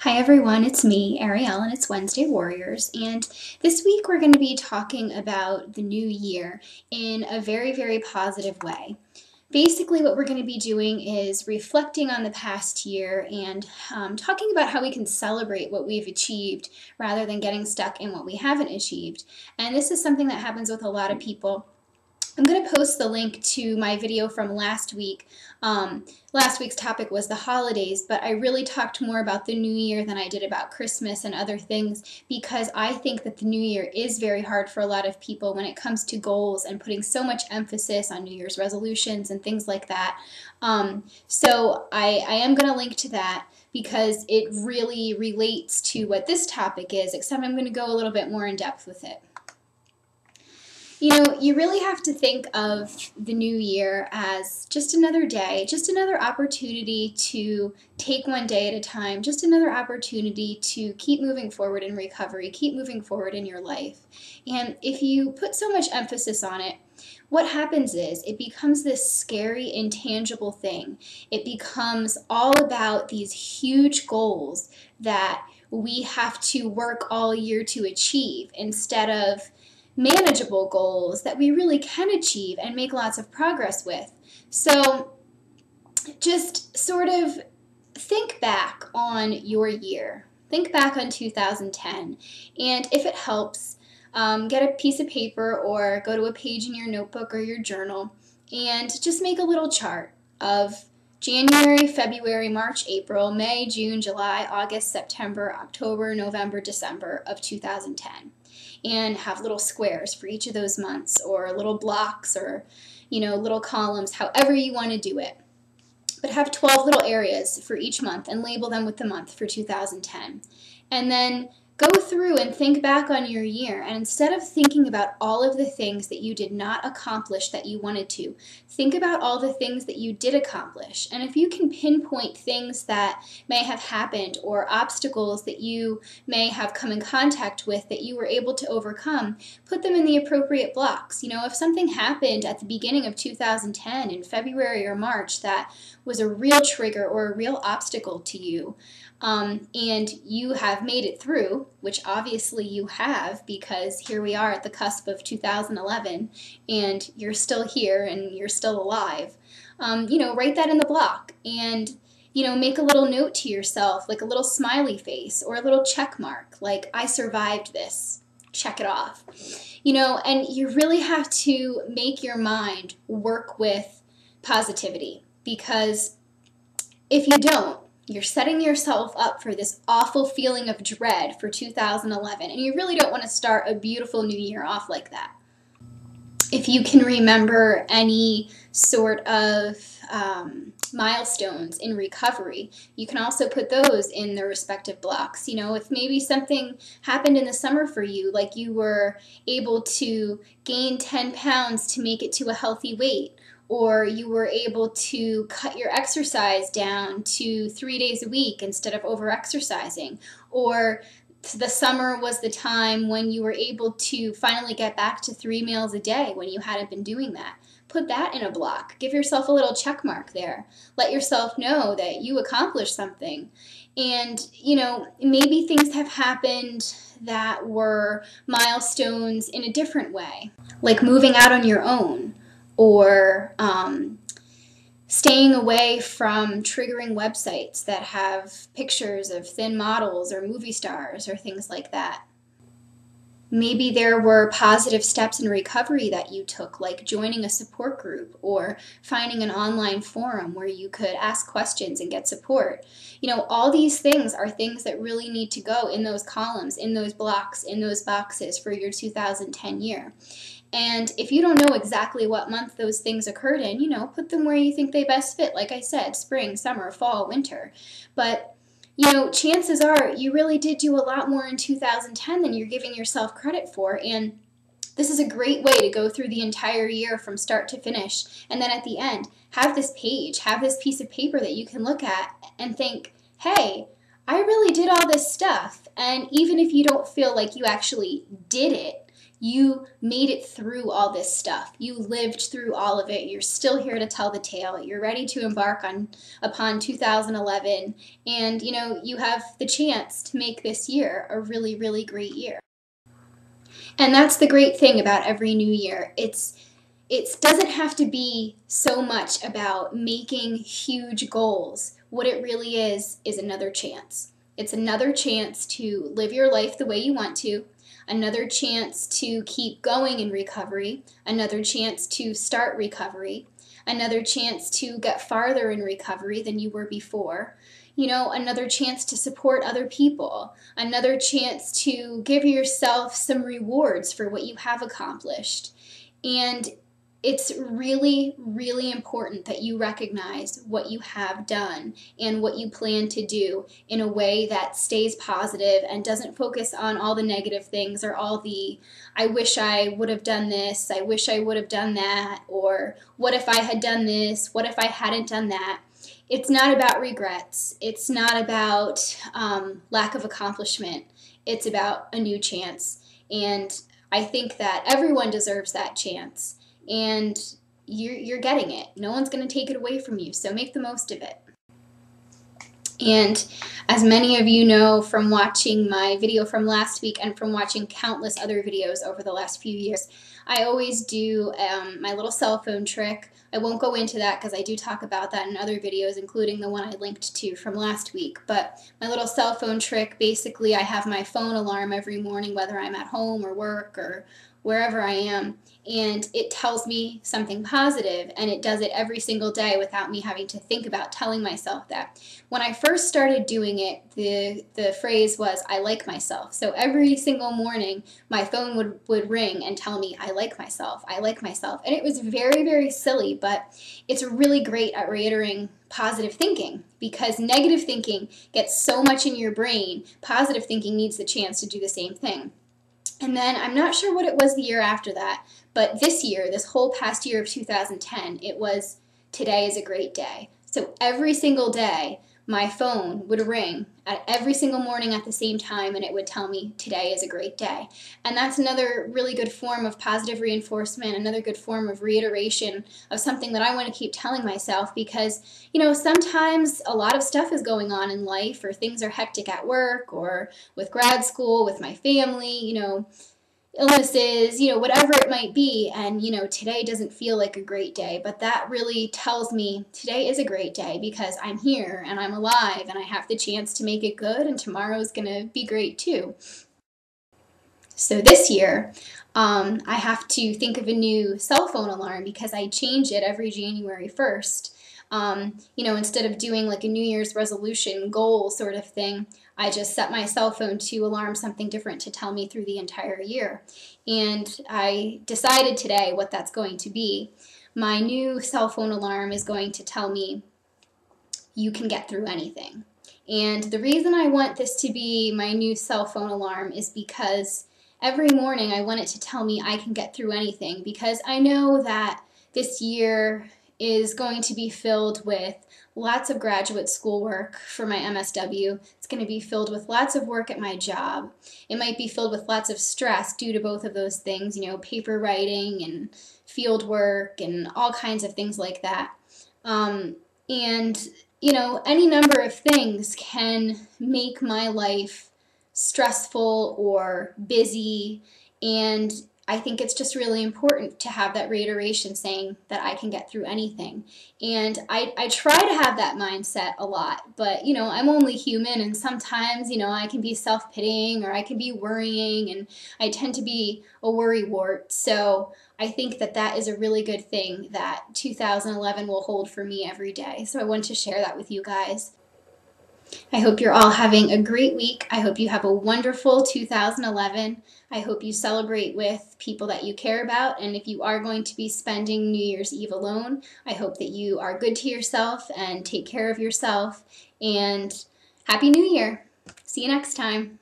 Hi everyone, it's me, Arielle, and it's Wednesday Warriors, and this week we're going to be talking about the new year in a very positive way. Basically, what we're going to be doing is reflecting on the past year and talking about how we can celebrate what we've achieved rather than getting stuck in what we haven't achieved. And this is something that happens with a lot of people. I'm going to post the link to my video from last week. Last week's topic was the holidays, but I really talked more about the new year than I did about Christmas and other things because I think that the new year is very hard for a lot of people when it comes to goals and putting so much emphasis on New Year's resolutions and things like that. So I am going to link to that because it really relates to what this topic is, except I'm going to go a little bit more in depth with it. You know, you really have to think of the new year as just another day, just another opportunity to take one day at a time, just another opportunity to keep moving forward in recovery, keep moving forward in your life. And if you put so much emphasis on it, what happens is it becomes this scary, intangible thing. It becomes all about these huge goals that we have to work all year to achieve instead of manageable goals that we really can achieve and make lots of progress with. So just sort of think back on your year. Think back on 2010, and if it helps, get a piece of paper or go to a page in your notebook or your journal and just make a little chart of January, February, March, April, May, June, July, August, September, October, November, December of 2010. And have little squares for each of those months, or little blocks, or little columns, however you want to do it. But have 12 little areas for each month and label them with the month for 2010. And then go through and think back on your year, and instead of thinking about all of the things that you did not accomplish that you wanted to, think about all the things that you did accomplish. And if you can pinpoint things that may have happened or obstacles that you may have come in contact with that you were able to overcome, put them in the appropriate blocks. If something happened at the beginning of 2010 in February or March that was a real trigger or a real obstacle to you, and you have made it through, which obviously you have because here we are at the cusp of 2011 and you're still here and you're still alive, write that in the block and make a little note to yourself, like a little smiley face or a little check mark, like I survived this, check it off. And you really have to make your mind work with positivity, because if you don't, you're setting yourself up for this awful feeling of dread for 2011, and you really don't want to start a beautiful new year off like that. If you can remember any sort of milestones in recovery, you can also put those in the respective blocks. If maybe something happened in the summer for you, like you were able to gain 10 pounds to make it to a healthy weight, or you were able to cut your exercise down to 3 days a week instead of over-exercising, or the summer was the time when you were able to finally get back to 3 meals a day when you hadn't been doing that. Put that in a block. Give yourself a little check mark there. Let yourself know that you accomplished something. And, maybe things have happened that were milestones in a different way, like moving out on your own, or staying away from triggering websites that have pictures of thin models or movie stars or things like that. Maybe there were positive steps in recovery that you took, like joining a support group or finding an online forum where you could ask questions and get support. All these things are things that really need to go in those columns, in those blocks, in those boxes for your 2010 year. And if you don't know exactly what month those things occurred in, put them where you think they best fit. Like I said, spring, summer, fall, winter. But, chances are you really did do a lot more in 2010 than you're giving yourself credit for. And this is a great way to go through the entire year from start to finish. And then at the end, have this page, have this piece of paper that you can look at and think, hey, I really did all this stuff. And even if you don't feel like you actually did it, You made it through all this stuff. You lived through all of it. You're still here to tell the tale. You're ready to embark upon 2011, and you have the chance to make this year a really, really great year. And that's the great thing about every new year. It doesn't have to be so much about making huge goals. What it really is another chance. It's another chance to live your life the way you want to, another chance to keep going in recovery, another chance to start recovery, another chance to get farther in recovery than you were before, another chance to support other people, another chance to give yourself some rewards for what you have accomplished. And it's really, really important that you recognize what you have done and what you plan to do in a way that stays positive and doesn't focus on all the negative things or all the, I wish I would have done this, I wish I would have done that, or what if I had done this, what if I hadn't done that. It's not about regrets. It's not about lack of accomplishment. It's about a new chance. And I think that everyone deserves that chance. And you're getting it. No one's going to take it away from you, so make the most of it. And as many of you know from watching my video from last week and from watching countless other videos over the last few years, I always do my little cell phone trick. I won't go into that because I do talk about that in other videos, including the one I linked to from last week. But my little cell phone trick, basically I have my phone alarm every morning, whether I'm at home or work or wherever I am, and it tells me something positive, and it does it every single day without me having to think about telling myself that. When I first started doing it, the phrase was, I like myself. So every single morning, my phone would ring and tell me, I like myself, I like myself. And it was very, very silly, but it's really great at reiterating positive thinking, because negative thinking gets so much in your brain, positive thinking needs the chance to do the same thing. And then I'm not sure what it was the year after that, but this year, this whole past year of 2010, it was, today is a great day. So every single day, my phone would ring at every single morning at the same time, and it would tell me, today is a great day. And that's another really good form of positive reinforcement, another good form of reiteration of something that I want to keep telling myself, because, sometimes a lot of stuff is going on in life, or things are hectic at work, or with grad school, with my family, illnesses, whatever it might be, and today doesn't feel like a great day, but that really tells me today is a great day because I'm here and I'm alive and I have the chance to make it good, and tomorrow's gonna be great too. So this year, I have to think of a new cell phone alarm because I change it every January 1st. Instead of doing like a New Year's resolution goal sort of thing, I just set my cell phone to alarm something different to tell me through the entire year. And I decided today what that's going to be. My new cell phone alarm is going to tell me, you can get through anything. And the reason I want this to be my new cell phone alarm is because every morning I want it to tell me I can get through anything, because I know that this year is going to be filled with lots of graduate school work for my MSW. It's going to be filled with lots of work at my job. It might be filled with lots of stress due to both of those things, paper writing and field work and all kinds of things like that. Any number of things can make my life stressful or busy, and I think it's just really important to have that reiteration saying that I can get through anything. And I try to have that mindset a lot, but I'm only human, and sometimes I can be self-pitying or I can be worrying, and I tend to be a worrywart. So I think that is a really good thing that 2011 will hold for me every day. So I wanted to share that with you guys. I hope you're all having a great week. I hope you have a wonderful 2011. I hope you celebrate with people that you care about. And if you are going to be spending New Year's Eve alone, I hope that you are good to yourself and take care of yourself. And Happy New Year. See you next time.